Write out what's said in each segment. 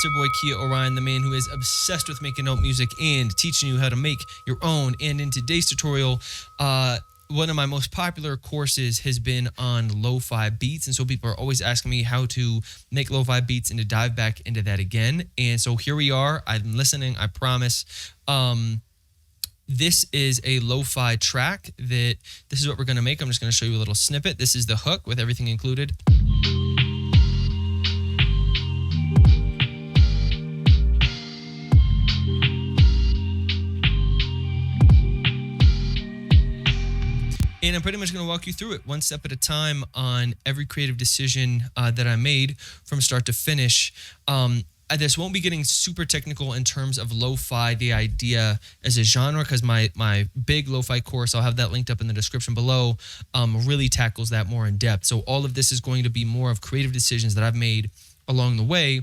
It's your boy Kia Orion, the man who is obsessed with making note music and teaching you how to make your own. And in today's tutorial, one of my most popular courses has been on lo-fi beats. And so people are always asking me how to make lo-fi beats and to dive back into that again. And so here we are. I'm listening, I promise. This is a lo-fi track this is what we're going to make. I'm just going to show you a little snippet. This is the hook with everything included. And I'm pretty much going to walk you through it one step at a time on every creative decision that I made from start to finish. This won't be getting super technical in terms of lo-fi, the idea as a genre, because my big lo-fi course, I'll have that linked up in the description below, really tackles that more in depth. So all of this is going to be more of creative decisions that I've made along the way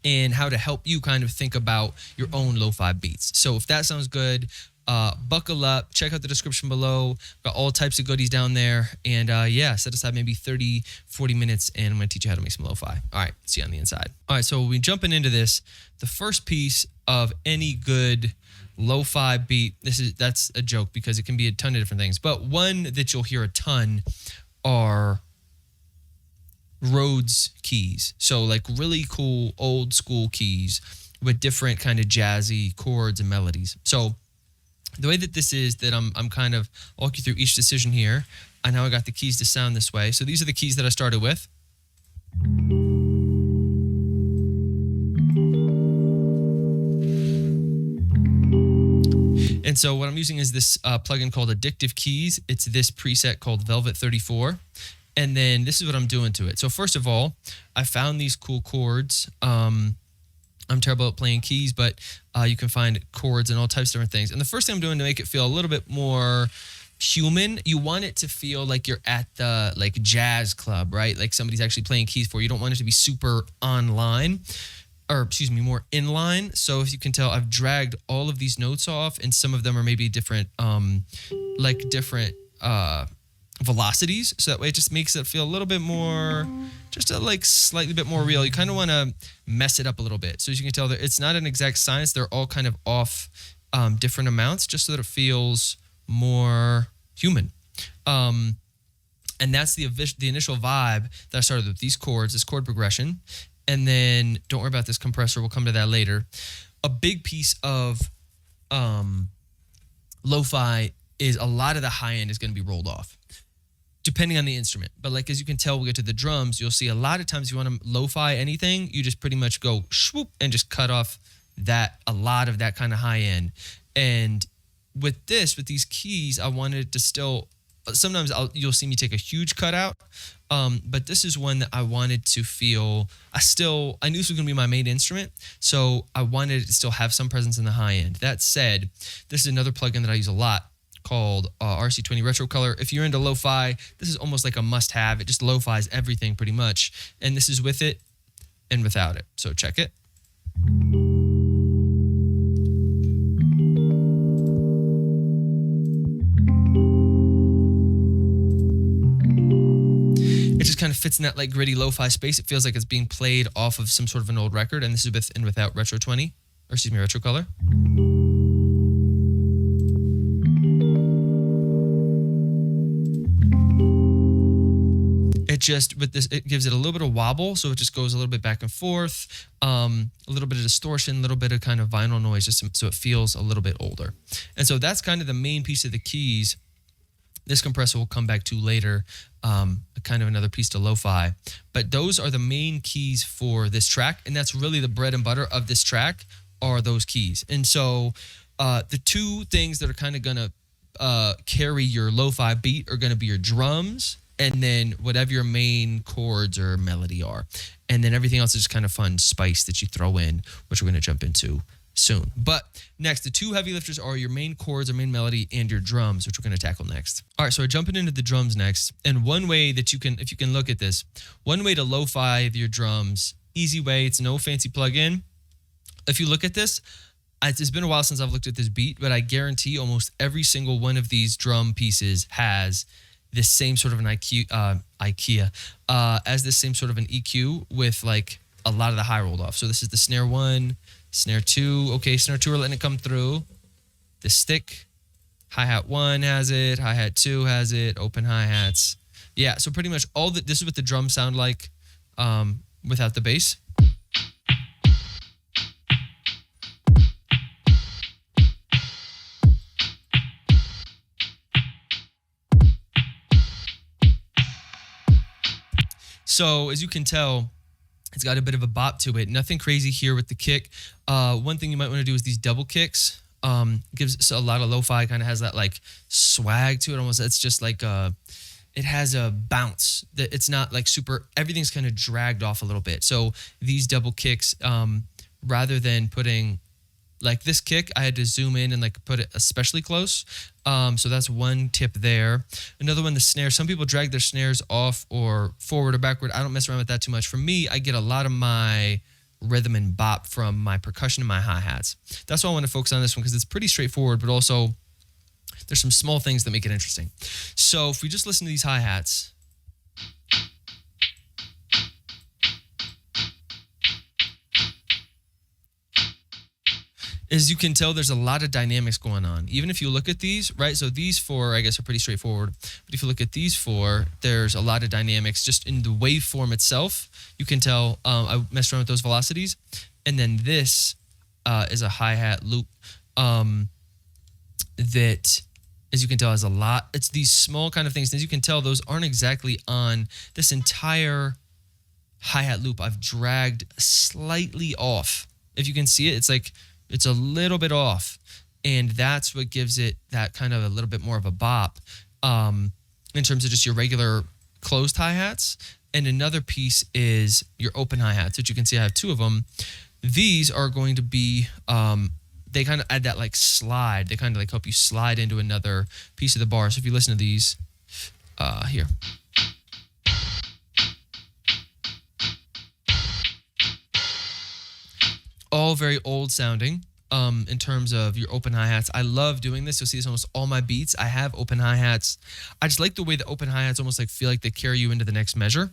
and how to help you kind of think about your own lo-fi beats. So if that sounds good, buckle up, check out the description below. Got all types of goodies down there. And yeah, set aside maybe 30, 40 minutes and I'm going to teach you how to make some lo-fi. All right, see you on the inside. All right, so we jumping into this. The first piece of any good lo-fi beat, that's a joke because it can be a ton of different things. But one that you'll hear a ton are Rhodes keys. So like really cool old school keys with different kind of jazzy chords and melodies. So the way that this is that I'm kind of walk you through each decision here and how I got the keys to sound this way. So these are the keys that I started with. And so what I'm using is this plugin called Addictive Keys. It's this preset called Velvet 34. And then this is what I'm doing to it. So first of all, I found these cool chords. I'm terrible at playing keys, but you can find chords and all types of different things. And the first thing I'm doing to make it feel a little bit more human, you want it to feel like you're at the jazz club, right? Like somebody's actually playing keys for you. You don't want it to be super online, or excuse me, more inline. So if you can tell, I've dragged all of these notes off, and some of them are maybe different, velocities, so that way it just makes it feel a little bit more, just a slightly bit more real. You kind of want to mess it up a little bit. So as you can tell, that it's not an exact science. They're all kind of off different amounts, just so that it feels more human. And that's the initial vibe that I started with, these chords, this chord progression. And then don't worry about this compressor. We'll come to that later. A big piece of lo-fi is a lot of the high end is going to be rolled off, depending on the instrument. But like, as you can tell, we'll get to the drums, you'll see a lot of times you want to lo-fi anything, you just pretty much go swoop and just cut off a lot of that kind of high end. And with these keys, I wanted it to still, sometimes you'll see me take a huge cut out. But this is one that I wanted to feel, I knew this was going to be my main instrument, so I wanted it to still have some presence in the high end. That said, this is another plugin that I use a lot, called RC20 Retro Color. If you're into lo-fi, this is almost like a must-have. It just lo-fi's everything pretty much. And this is with it and without it. So check it. It just kind of fits in that like gritty lo-fi space. It feels like it's being played off of some sort of an old record. And this is with and without Retro Color. It gives it a little bit of wobble, so it just goes a little bit back and forth, a little bit of distortion, a little bit of kind of vinyl noise, just so it feels a little bit older. And so that's kind of the main piece of the keys. This compressor will come back to later, kind of another piece to lo-fi. But those are the main keys for this track, and that's really the bread and butter of this track are those keys. And so the two things that are kind of going to carry your lo-fi beat are going to be your drums, and then whatever your main chords or melody are. And then everything else is just kind of fun spice that you throw in, which we're going to jump into soon. But next, the two heavy lifters are your main chords or main melody and your drums, which we're going to tackle next. All right, so we're jumping into the drums next. And one way that you can, if you can look at this, one way to lo-fi your drums, easy way, it's no fancy plug-in. If you look at this, it's been a while since I've looked at this beat, but I guarantee almost every single one of these drum pieces has this same sort of an as this same sort of an EQ with like a lot of the high rolled off. So this is the snare 1, snare 2. Okay, snare 2 we're letting it come through. The stick, hi-hat 1 has it, hi-hat 2 has it, open hi-hats. Yeah, so pretty much this is what the drums sound like without the bass. So as you can tell, it's got a bit of a bop to it. Nothing crazy here with the kick. One thing you might want to do is these double kicks. Gives a lot of lo-fi, kind of has that like swag to it almost. It's just like it has a bounce. That it's not like super, everything's kind of dragged off a little bit. So these double kicks, rather than putting like this kick, I had to zoom in and like put it especially close. So that's one tip there. Another one, the snare. Some people drag their snares off or forward or backward. I don't mess around with that too much. For me, I get a lot of my rhythm and bop from my percussion and my hi-hats. That's why I want to focus on this one, because it's pretty straightforward, but also there's some small things that make it interesting. So if we just listen to these hi-hats, as you can tell, there's a lot of dynamics going on. Even if you look at these, right? So these 4, I guess, are pretty straightforward. But if you look at these 4, there's a lot of dynamics just in the waveform itself. You can tell I messed around with those velocities. And then this is a hi-hat loop that, as you can tell, has a lot. It's these small kind of things. As you can tell, those aren't exactly on this entire hi-hat loop. I've dragged slightly off. If you can see it, it's like, it's a little bit off, and that's what gives it that kind of a little bit more of a bop in terms of just your regular closed hi-hats. And another piece is your open hi-hats, which you can see I have 2 of them. These are going to be, they kind of add that like slide. They kind of like help you slide into another piece of the bar. So if you listen to these here. All very old sounding in terms of your open hi-hats. I love doing this. You'll see this almost all my beats. I have open hi-hats. I just like the way the open hi-hats almost like feel like they carry you into the next measure.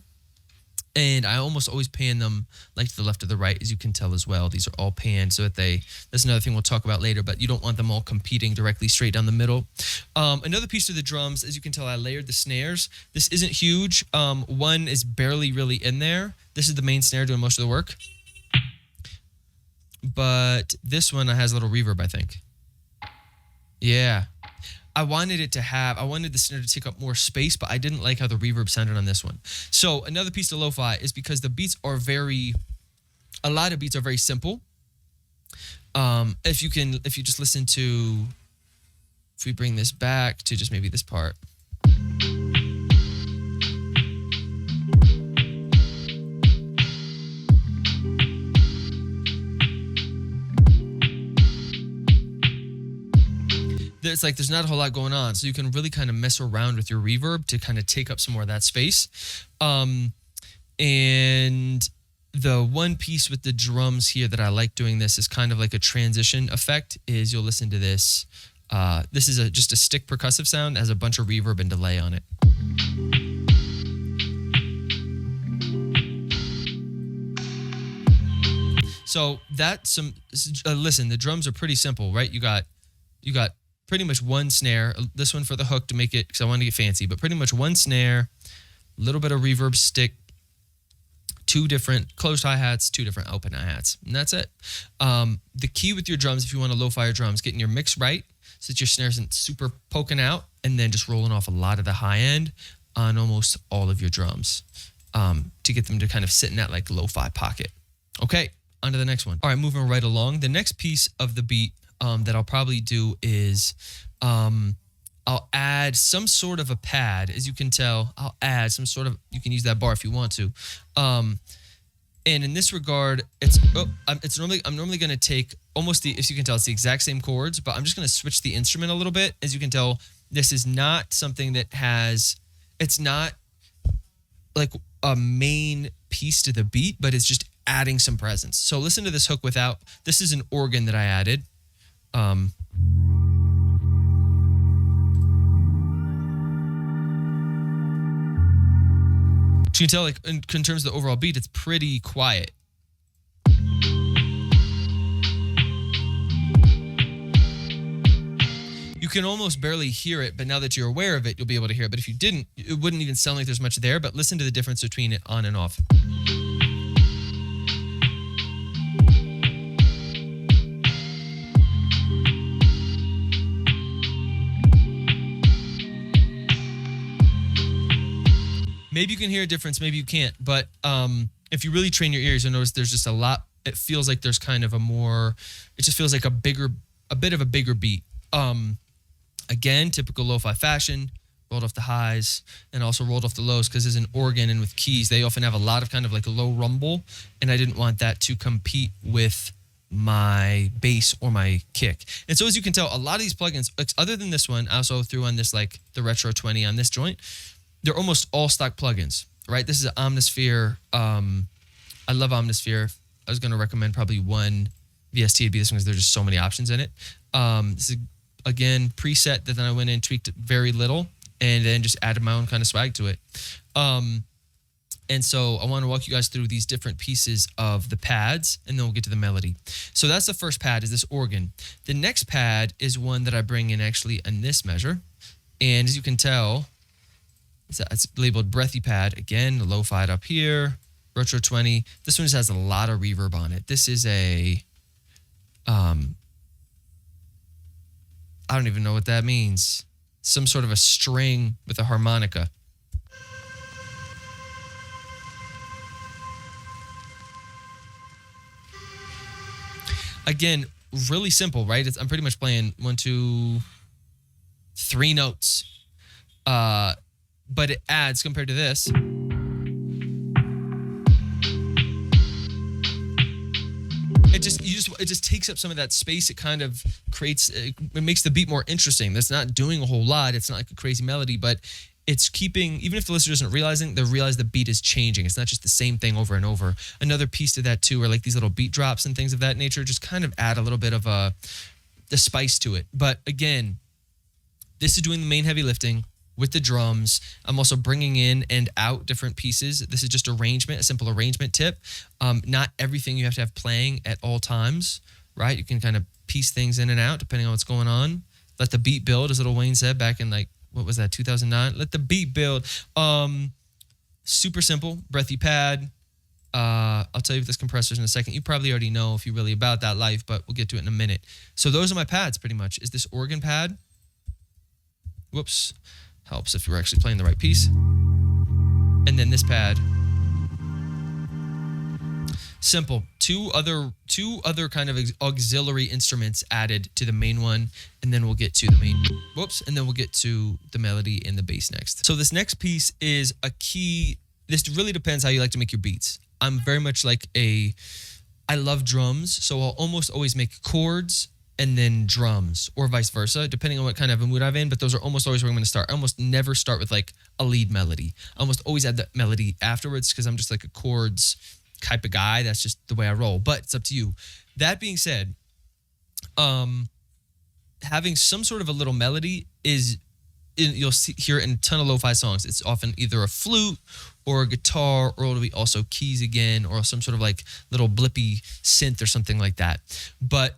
And I almost always pan them like to the left or the right, as you can tell as well. These are all panned so that that's another thing we'll talk about later, but you don't want them all competing directly straight down the middle. Another piece of the drums, as you can tell, I layered the snares. This isn't huge. One is barely really in there. This is the main snare doing most of the work. But this one has a little reverb, I think. Yeah. I wanted the snare to take up more space, but I didn't like how the reverb sounded on this one. So another piece of lo-fi is because the beats are a lot of beats are very simple. If you just listen to, if we bring this back to just maybe this part. It's like there's not a whole lot going on, so you can really kind of mess around with your reverb to kind of take up some more of that space. And the one piece with the drums here that I like doing this is kind of like a transition effect, is you'll listen to this. This is just a stick percussive sound that has a bunch of reverb and delay on it. So that's listen, the drums are pretty simple, right? You got pretty much one snare, this one for the hook to make it, because I wanted to get fancy, but pretty much one snare, a little bit of reverb stick, 2 different closed hi-hats, 2 different open hi-hats, and that's it. The key with your drums, if you want to lo-fi your drums, getting your mix right so that your snare isn't super poking out, and then just rolling off a lot of the high end on almost all of your drums to get them to kind of sit in that like lo-fi pocket. Okay, on to the next one. All right, moving right along. The next piece of the beat that I'll probably do is I'll add some sort of a pad. As you can tell, I'll add some sort of, you can use that bar if you want to. And in this regard, I'm normally going to take almost as you can tell, it's the exact same chords, but I'm just going to switch the instrument a little bit. As you can tell, this is not something that it's not like a main piece to the beat, but it's just adding some presence. So listen to this hook this is an organ that I added. You can tell, like in terms of the overall beat, it's pretty quiet. you can almost barely hear it, but now that you're aware of it, you'll be able to hear it. But if you didn't, it wouldn't even sound like there's much there, but listen to the difference between it on and off. Maybe you can hear a difference, maybe you can't, but if you really train your ears, you'll notice there's just a lot. It feels like there's kind of it just feels like a bit of a bigger beat. Again, typical lo-fi fashion, rolled off the highs and also rolled off the lows, because as an organ and with keys, they often have a lot of kind of like a low rumble, and I didn't want that to compete with my bass or my kick. And so as you can tell, a lot of these plugins, other than this one, I also threw on this like the Retro 20 on this joint, they're almost all stock plugins, right? This is an Omnisphere. I love Omnisphere. I was going to recommend probably one VST would be this one because there's just so many options in it. This is, again, preset that then I went in and tweaked it very little and then just added my own kind of swag to it. And so I want to walk you guys through these different pieces of the pads, and then we'll get to the melody. So that's the first pad, is this organ. The next pad is one that I bring in actually in this measure. And as you can tell, it's labeled breathy pad. Again, the lo-fi up here, Retro 20. This one just has a lot of reverb on it. This is a, I don't even know what that means. Some sort of a string with a harmonica. Again, really simple, right? I'm pretty much playing 1, 2, 3 notes. But it adds, compared to this, it just takes up some of that space. It kind of creates, it makes the beat more interesting. That's not doing a whole lot. It's not like a crazy melody, but it's keeping, even if the listener isn't realizing, they realize the beat is changing. It's not just the same thing over and over. Another piece to that too are like these little beat drops and things of that nature, just kind of add a little bit of the spice to it. But again, this is doing the main heavy lifting with the drums. I'm also bringing in and out different pieces. This is just arrangement, a simple arrangement tip. Not everything you have to have playing at all times, right? You can kind of piece things in and out depending on what's going on. Let the beat build, as Lil Wayne said back in like, what was that, 2009? Let the beat build. Super simple, breathy pad. I'll tell you with this compressors in a second. You probably already know if you're really about that life, but we'll get to it in a minute. So those are my pads pretty much. Is this organ pad? Whoops. Helps if you're actually playing the right piece. And then this pad. Simple. Two other kind of auxiliary instruments added to the main one, and then we'll get to the main. Whoops, and then we'll get to the melody and the bass next. So this next piece is a key. This really depends how you like to make your beats. I'm very much like I love drums, so I'll almost always make chords and then drums, or vice versa, depending on what kind of a mood I'm in, but those are almost always where I'm gonna start. I almost never start with like a lead melody. I almost always add the melody afterwards because I'm just like a chords type of guy. That's just the way I roll, but it's up to you. That being said, having some sort of a little melody you'll hear in a ton of lo-fi songs. It's often either a flute or a guitar, or it'll be also keys again, or some sort of like little blippy synth or something like that. But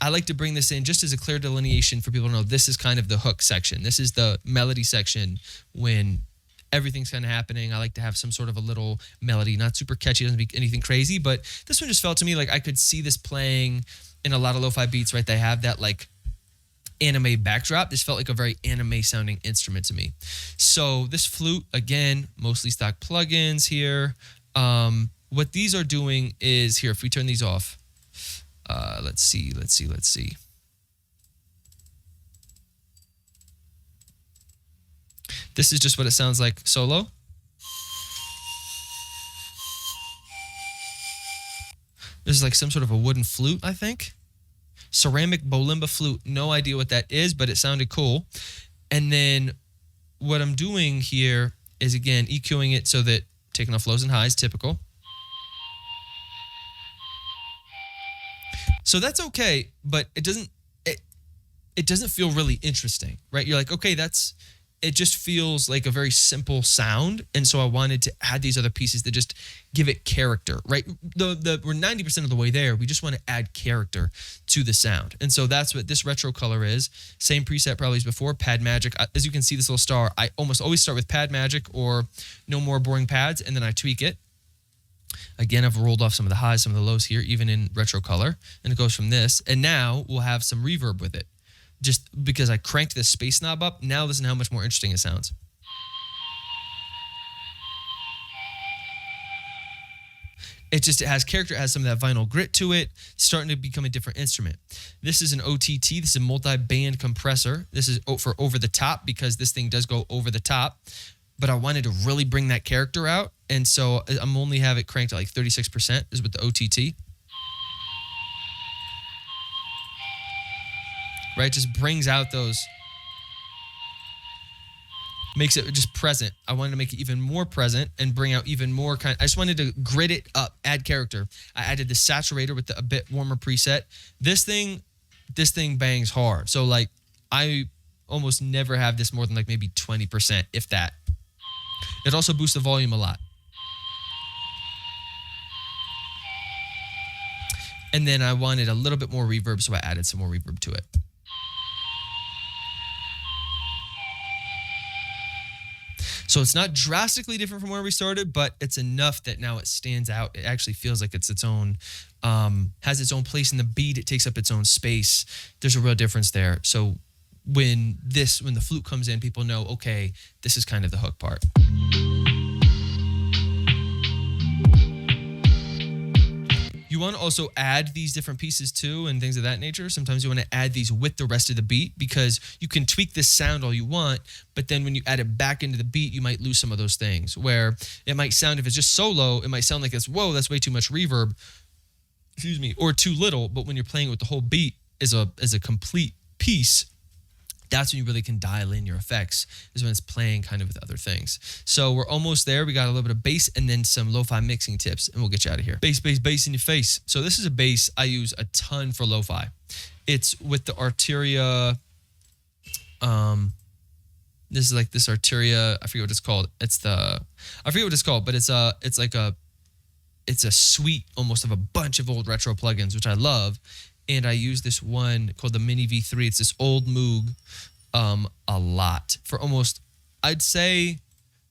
I like to bring this in just as a clear delineation for people to know this is kind of the hook section. This is the melody section when everything's kind of happening. I like to have some sort of a little melody, not super catchy, doesn't be anything crazy, but this one just felt to me like I could see this playing in a lot of lo-fi beats, right? They have that like anime backdrop. This felt like a very anime sounding instrument to me. So this flute, again, mostly stock plugins here. What these are doing is here, if we turn these off, let's see. This is just what it sounds like solo. This is like some sort of a wooden flute, I think. Ceramic Bolimba flute. No idea what that is, but it sounded cool. And then what I'm doing here is, again, EQing it so that taking off lows and highs, typical. So that's okay, but it doesn't feel really interesting, right? You're like, okay, it just feels like a very simple sound. And so I wanted to add these other pieces that just give it character, right? We're 90% of the way there. We just want to add character to the sound. And so that's what this retro color is. Same preset probably as before, Pad Magic. As you can see, this little star, I almost always start with Pad Magic or No More Boring Pads, and then I tweak it. Again, I've rolled off some of the highs, some of the lows here, even in retro color. And it goes from this. And now we'll have some reverb with it. Just because I cranked this space knob up, now listen to how much more interesting it sounds. It has character, it has some of that vinyl grit to it, starting to become a different instrument. This is an OTT, this is a multi-band compressor. This is for over the top because this thing does go over the top. But I wanted to really bring that character out. And so I'm only have it cranked at like 36% is with the OTT. Right, just brings out those, makes it just present. I wanted to make it even more present and bring out even more I just wanted to grit it up, add character. I added the saturator with a bit warmer preset. This thing bangs hard. So like I almost never have this more than like maybe 20%, if that. It also boosts the volume a lot. And then I wanted a little bit more reverb, so I added some more reverb to it. So it's not drastically different from where we started, but it's enough that now it stands out. It actually feels like it's its own, has its own place in the beat. It takes up its own space. There's a real difference there. So when the flute comes in, people know, okay, this is kind of the hook part. You want to also add these different pieces too and things of that nature. Sometimes you want to add these with the rest of the beat because you can tweak this sound all you want, but then when you add it back into the beat, you might lose some of those things where it might sound, if it's just solo, it might sound like it's, whoa, that's way too much reverb, excuse me, or too little. But when you're playing with the whole beat as a complete piece, that's when you really can dial in your effects, is when it's playing kind of with other things. So we're almost there. We got a little bit of bass and then some lo-fi mixing tips, and we'll get you out of here. Bass, bass, bass in your face. So this is a bass I use a ton for lo-fi. It's with the Arteria. This is like this Arteria. I forget what it's called. I forget what it's called, but it's a suite almost of a bunch of old retro plugins, which I love. And I use this one called the Mini V3. It's this old Moog a lot. For almost, I'd say,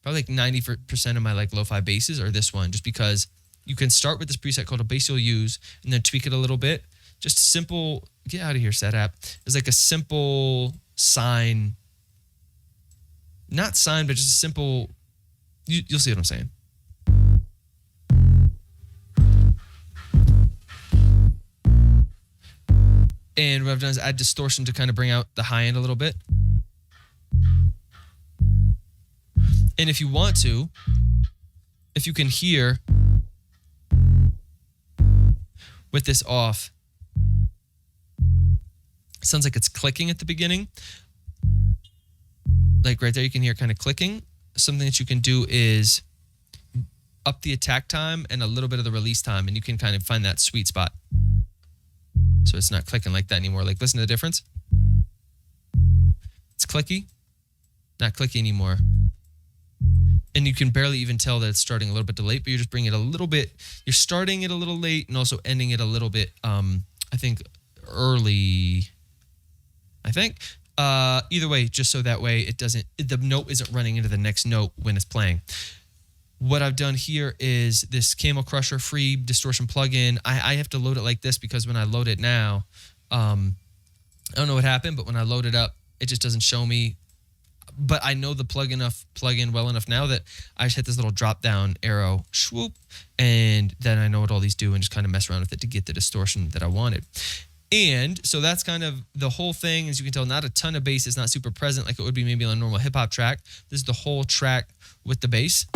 probably like 90% of my like lo-fi basses are this one, just because you can start with this preset called a bass you'll use and then tweak it a little bit. Just simple, get out of here, set app. It's like a simple sine, not sine, but just a simple, you'll see what I'm saying. And what I've done is add distortion to kind of bring out the high end a little bit. And if you want to, if you can hear with this off, it sounds like it's clicking at the beginning. Like right there, you can hear kind of clicking. Something that you can do is up the attack time and a little bit of the release time, and you can kind of find that sweet spot. So it's not clicking like that anymore. Like, listen to the difference. It's clicky, not clicky anymore. And you can barely even tell that it's starting a little bit late, but you're just bringing it a little bit. You're starting it a little late and also ending it a little bit, I think, early. I think. Either way, just so that way the note isn't running into the next note when it's playing. What I've done here is this Camel Crusher free distortion plugin. I have to load it like this because when I load it now, I don't know what happened, but when I load it up, it just doesn't show me. But I know the plugin well enough now that I just hit this little drop down arrow, swoop, and then I know what all these do and just kind of mess around with it to get the distortion that I wanted. And so that's kind of the whole thing. As you can tell, not a ton of bass. It's not super present like it would be maybe on a normal hip hop track. This is the whole track with the bass.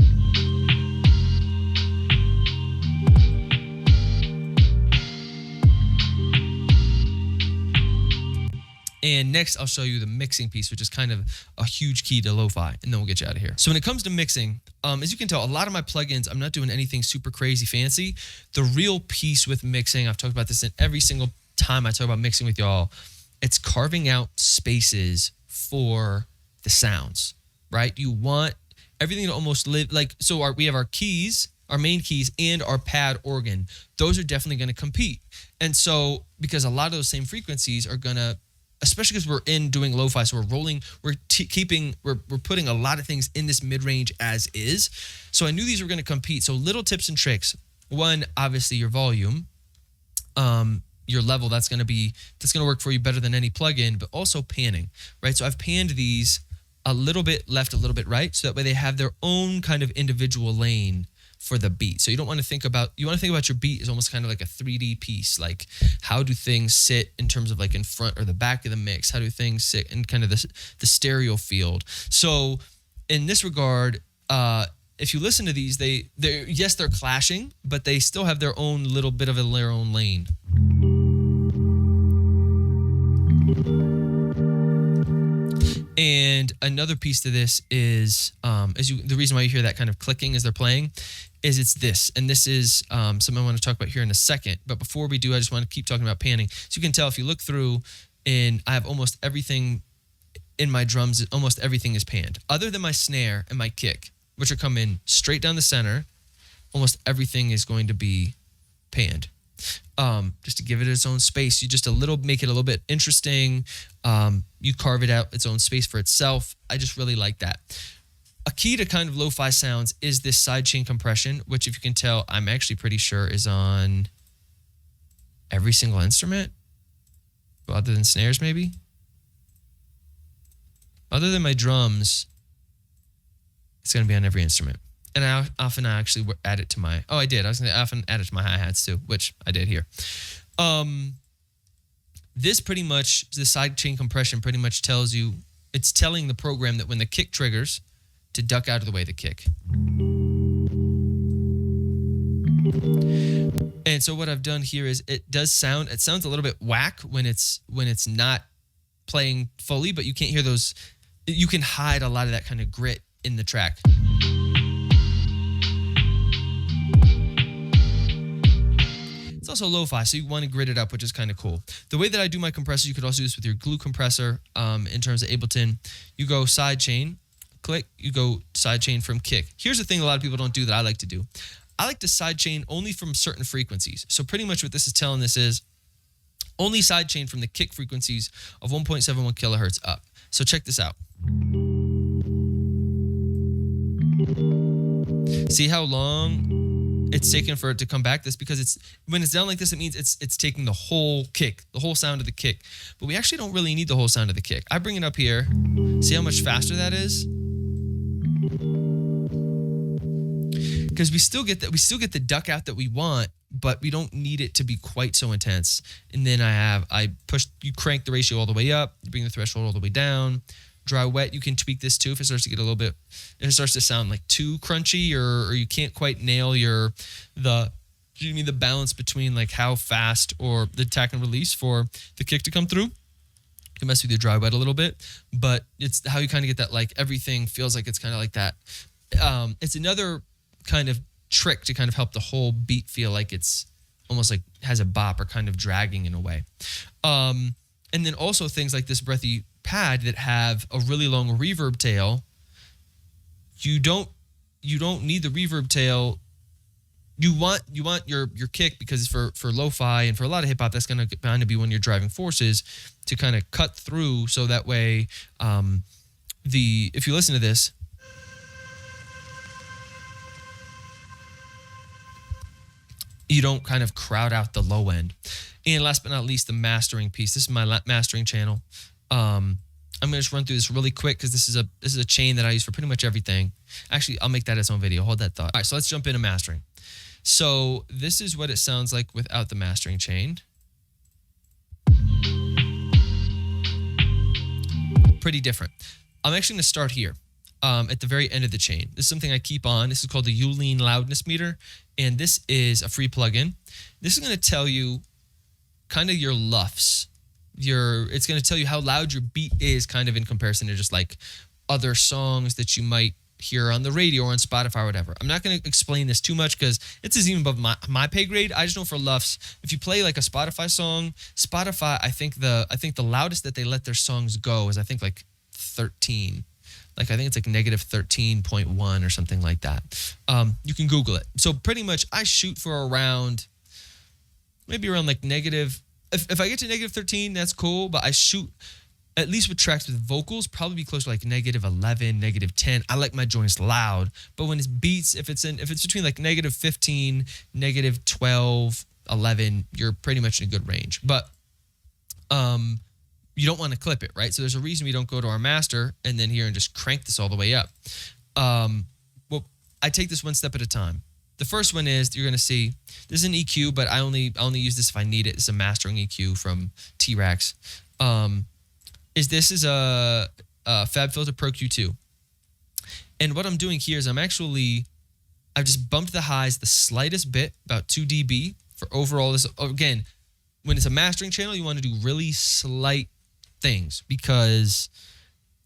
And next, I'll show you the mixing piece, which is kind of a huge key to lo-fi, and then we'll get you out of here. So when it comes to mixing, as you can tell, a lot of my plugins, I'm not doing anything super crazy fancy. The real piece with mixing, I've talked about this in every single time I talk about mixing with y'all, it's carving out spaces for the sounds. right? You want everything to almost live like, so we have our keys, our main keys, and our pad organ. Those are definitely going to compete. And so, because a lot of those same frequencies are going to, especially because we're doing lo-fi, so we're rolling, we're putting a lot of things in this mid-range as is. So I knew these were going to compete. So little tips and tricks. One, obviously your volume, your level, that's going to work for you better than any plugin, but also panning, right? So I've panned these a little bit left, a little bit right, so that way they have their own kind of individual lane for the beat. So you want to think about your beat as almost kind of like a 3D piece. Like, how do things sit in terms of like in front or the back of the mix? How do things sit in kind of the stereo field? So in this regard, if you listen to these, they're clashing, but they still have their own little bit of their own lane. And another piece to this is, the reason why you hear that kind of clicking as they're playing, is it's this. And this is something I want to talk about here in a second. But before we do, I just want to keep talking about panning. So you can tell if you look through, and I have almost everything in my drums, almost everything is panned. Other than my snare and my kick, which are coming straight down the center, almost everything is going to be panned. Just to give it its own space. You just make it a little bit interesting. You carve it out its own space for itself. I just really like that. A key to kind of lo-fi sounds is this sidechain compression, which, if you can tell, I'm actually pretty sure is on every single instrument, other than snares maybe. Other than my drums, it's going to be on every instrument. And I often actually add it to my, I did. I was going to often add it to my hi-hats too, which I did here. This pretty much, the sidechain compression pretty much tells you, it's telling the program that when the kick triggers, to duck out of the way of the kick. And so what I've done here is it sounds a little bit whack when it's not playing fully, but you can't hear those, you can hide a lot of that kind of grit in the track. It's also lo-fi, so you want to grit it up, which is kind of cool. The way that I do my compressor, you could also do this with your glue compressor. In terms of Ableton, you go sidechain, click, you go sidechain from kick. Here's the thing a lot of people don't do that I like to do. I like to sidechain only from certain frequencies. So pretty much what this is telling us is only sidechain from the kick frequencies of 1.71 kilohertz up. So check this out. See how long it's taken for it to come back? That's because when it's down like this, it means it's taking the whole kick, the whole sound of the kick. But we actually don't really need the whole sound of the kick. I bring it up here. See how much faster that is? Because we still get the duck out that we want, but we don't need it to be quite so intense. And then you crank the ratio all the way up, you bring the threshold all the way down. Dry wet, you can tweak this too if it starts to get if it starts to sound like too crunchy, or you can't quite nail the balance between like how fast or the attack and release for the kick to come through. You can mess with your dry wet a little bit, but it's how you kind of get that, like, everything feels like it's kind of like that. It's another kind of trick to kind of help the whole beat feel like it's almost like has a bop or kind of dragging in a way. And then also things like this breathy pad that have a really long reverb tail. You don't need the reverb tail. You want your kick, because for lo-fi and for a lot of hip hop, that's going to kind of be one of your driving forces to kind of cut through, so that way if you listen to this, you don't kind of crowd out the low end. And last but not least, the mastering piece. This is my mastering channel. I'm gonna just run through this really quick because this is a chain that I use for pretty much everything. Actually, I'll make that its own video. Hold that thought. All right, so let's jump into mastering. So this is what it sounds like without the mastering chain. Pretty different. I'm actually gonna start here. At the very end of the chain. This is something I keep on. This is called the Uline loudness meter, and this is a free plugin. This is going to tell you kind of your LUFs. It's going to tell you how loud your beat is, kind of in comparison to just like other songs that you might hear on the radio or on Spotify or whatever. I'm not going to explain this too much because it's even above my pay grade. I just know for LUFs, if you play like a Spotify song, Spotify, I think the loudest that they let their songs go is like 13. Like I think it's like negative 13.1 or something like that. You can Google it. So pretty much I shoot for around, maybe around like negative, if I get to negative 13, that's cool, but I shoot, at least with tracks with vocals, probably be close to like negative 11, negative 10. I like my joints loud, but when it's beats, if it's between like negative 15, negative 12, 11, you're pretty much in a good range. But you don't want to clip it, right? So there's a reason we don't go to our master and then here and just crank this all the way up. Well, I take this one step at a time. The first one is you're going to see this is an EQ, but I only use this if I need it. It's a mastering EQ from T-Rex. This is a FabFilter Pro Q2. And what I'm doing here is I've just bumped the highs the slightest bit, about 2 dB for overall. This, again, when it's a mastering channel, you want to do really slight things because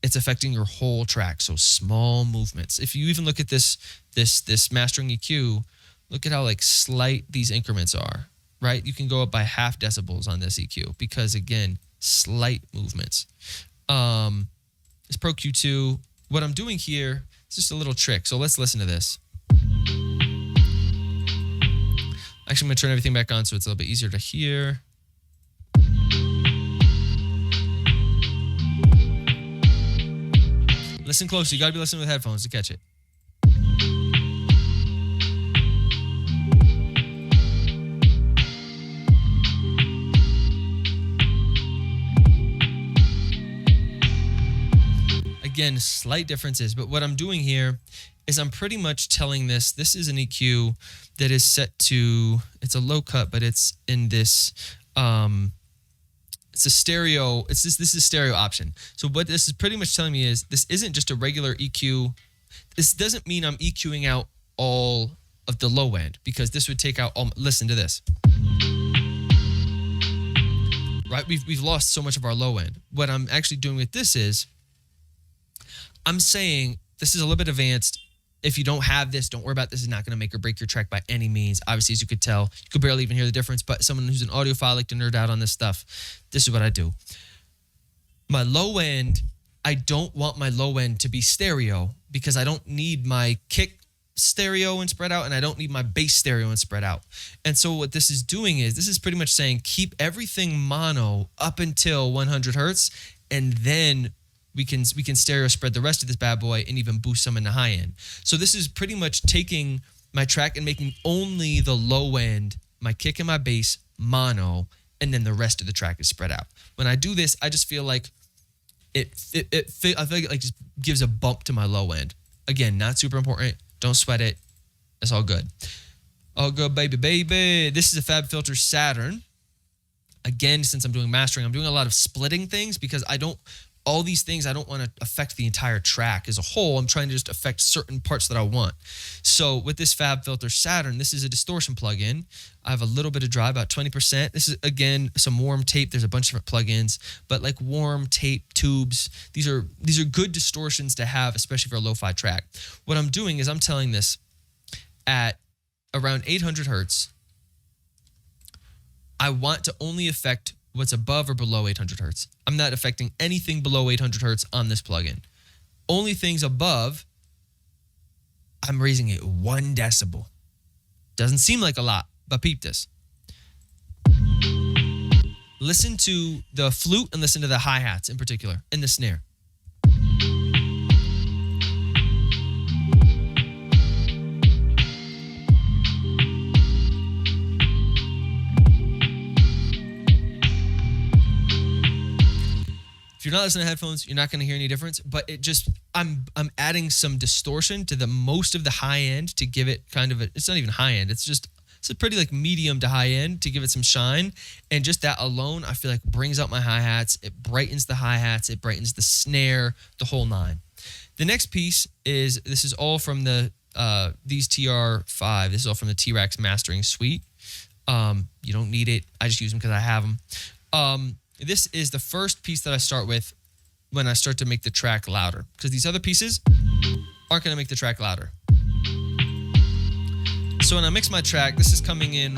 it's affecting your whole track. So small movements. If you even look at this mastering EQ, look at how like slight these increments are, right? You can go up by half decibels on this EQ because again, slight movements. It's Pro Q2. What I'm doing here is just a little trick. So let's listen to this. Actually, I'm going to turn everything back on so it's a little bit easier to hear. Listen closely. You got to be listening with headphones to catch it. Again, slight differences, but what I'm doing here is I'm pretty much telling this is an EQ that is set to, it's a low cut, but it's in this, it's a stereo, this is a stereo option. So what this is pretty much telling me is this isn't just a regular EQ. This doesn't mean I'm EQing out all of the low end because this would take out all, listen to this. Right, we've lost so much of our low end. What I'm actually doing with this is, I'm saying this is a little bit advanced. If you don't have this, don't worry about this. It's not going to make or break your track by any means. Obviously, as you could tell, you could barely even hear the difference, but someone who's an audiophile like to nerd out on this stuff, this is what I do. My low end, I don't want my low end to be stereo because I don't need my kick stereo and spread out, and I don't need my bass stereo and spread out. And so what this is doing is, this is pretty much saying keep everything mono up until 100 hertz, and then we can stereo spread the rest of this bad boy and even boost some in the high end. So this is pretty much taking my track and making only the low end, my kick and my bass, mono, and then the rest of the track is spread out. When I do this, I just feel like I feel like it just gives a bump to my low end. Again, not super important. Don't sweat it. It's all good. All good, baby, baby. This is a FabFilter Saturn. Again, since I'm doing mastering, I'm doing a lot of splitting things because all these things, I don't want to affect the entire track as a whole. I'm trying to just affect certain parts that I want. So with this FabFilter Saturn, this is a distortion plugin. I have a little bit of dry, about 20%. This is, again, some warm tape. There's a bunch of different plugins, but like warm tape, tubes, these are good distortions to have, especially for a lo-fi track. What I'm doing is I'm telling this at around 800 hertz, I want to only affect what's above or below 800 hertz. I'm not affecting anything below 800 hertz on this plugin. Only things above, I'm raising it 1 decibel. Doesn't seem like a lot, but peep this. Listen to the flute and listen to the hi-hats in particular, and the snare. If you're not listening to headphones, you're not going to hear any difference, but it just, I'm adding some distortion to the most of the high end to give it kind of it's not even high end, it's a pretty like medium to high end to give it some shine. And just that alone, I feel like brings out my hi-hats, it brightens the hi-hats, it brightens the snare, the whole nine. The next piece is, this is all from the, these TR5, this is all from the T-Rex mastering suite. You don't need it, I just use them because I have them. This is the first piece that I start with when I start to make the track louder, because these other pieces aren't going to make the track louder. So when I mix my track, this is coming in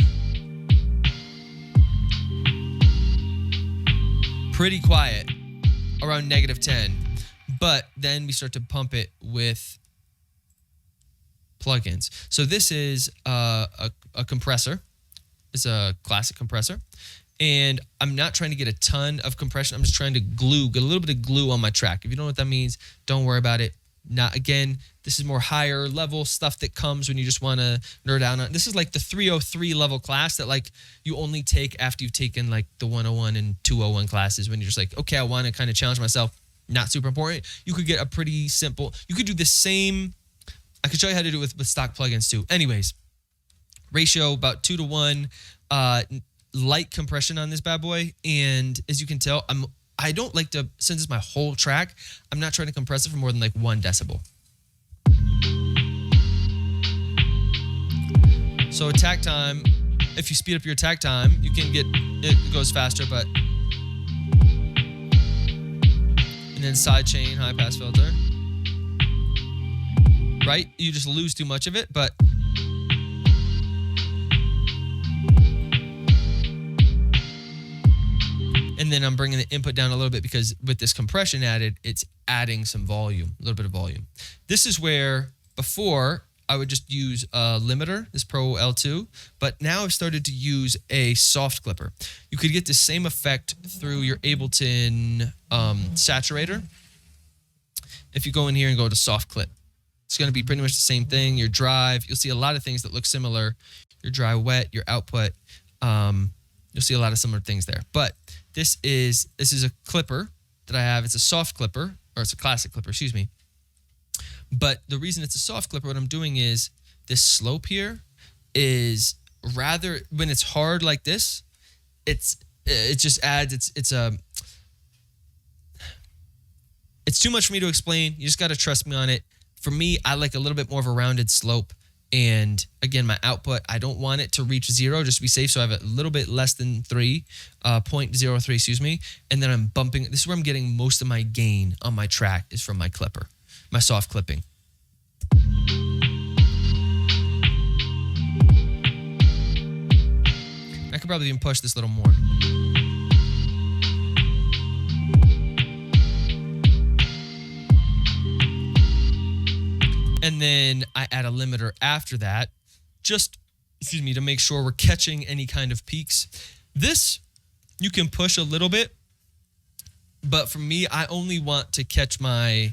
pretty quiet, around -10. But then we start to pump it with plugins. So this is a compressor. It's a classic compressor. And I'm not trying to get a ton of compression. I'm just trying to get a little bit of glue on my track. If you don't know what that means, don't worry about it. Again, this is more higher level stuff that comes when you just want to nerd out on. This is like the 303 level class that like you only take after you've taken like the 101 and 201 classes, when you're just like, okay, I want to kind of challenge myself. Not super important. You could get a pretty simple, you could do the same. I could show you how to do it with stock plugins too. Anyways, ratio about 2 to 1, light compression on this bad boy. And as you can tell, I don't like to, since it's my whole track, I'm not trying to compress it for more than like 1 decibel. So attack time, if you speed up your attack time, you can get, it goes faster, but. And then side chain, high pass filter. Right? You just lose too much of it, but. And then I'm bringing the input down a little bit because with this compression added, it's adding some volume, a little bit of volume. This is where before I would just use a limiter, this Pro L2, but now I've started to use a soft clipper. You could get the same effect through your Ableton saturator. If you go in here and go to soft clip, it's going to be pretty much the same thing. Your drive, you'll see a lot of things that look similar. Your dry wet, your output, you'll see a lot of similar things there. But this is a clipper that I have. It's a soft clipper, or it's a classic clipper, excuse me. But the reason it's a soft clipper, what I'm doing is this slope here is rather, when it's hard like this, it just adds, it's too much for me to explain. You just got to trust me on it. For me, I like a little bit more of a rounded slope. And again, my output, I don't want it to reach 0 just to be safe. So I have a little bit less than 0.03, excuse me. And then I'm bumping. This is where I'm getting most of my gain on my track is from my clipper, my soft clipping. I could probably even push this a little more. And then I add a limiter after that, just, excuse me, to make sure we're catching any kind of peaks. This, you can push a little bit, but for me, I only want to catch my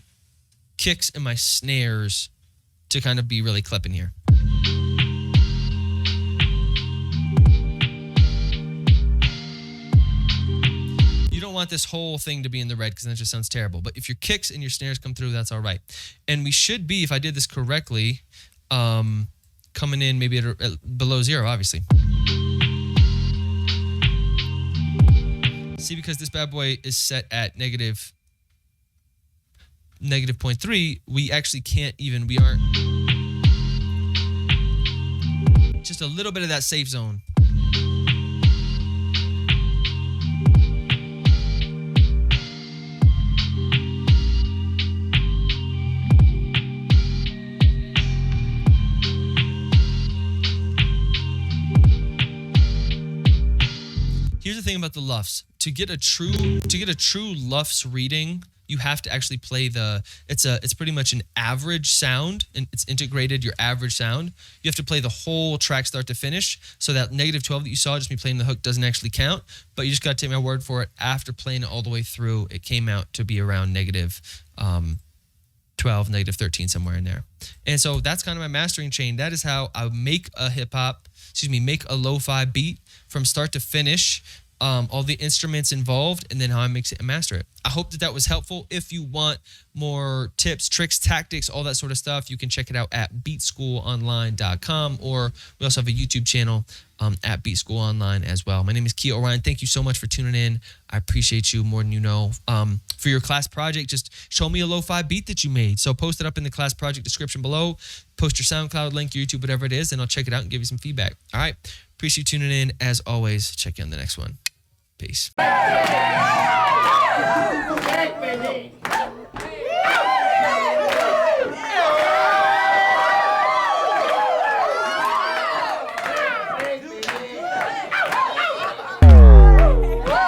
kicks and my snares to kind of be really clipping here. You don't want this whole thing to be in the red because then it just sounds terrible. But if your kicks and your snares come through, that's all right. And we should be, if I did this correctly, coming in maybe at below 0, obviously. See, because this bad boy is set at negative 0.3, we actually can't even, we aren't, just a little bit of that safe zone. Here's the thing about the LUFS. To get a true LUFS reading, you have to actually play it's pretty much an average sound, and it's integrated your average sound. You have to play the whole track start to finish, so that -12 that you saw, just me playing the hook, doesn't actually count. But you just got to take my word for it. After playing it all the way through, it came out to be around -12, -13, somewhere in there. And so that's kind of my mastering chain. That is how I make make a lo-fi beat from start to finish, all the instruments involved, and then how I mix it and master it. I hope that was helpful. If you want more tips, tricks, tactics, all that sort of stuff, you can check it out at beatschoolonline.com, or we also have a YouTube channel at Beat School Online as well. My name is Kia Orion. Thank you so much for tuning in. I appreciate you more than you know. For your class project, just show me a lo-fi beat that you made. So post it up in the class project description below. Post your SoundCloud link, your YouTube, whatever it is, and I'll check it out and give you some feedback. All right. Appreciate you tuning in. As always, check you on the next one. Peace.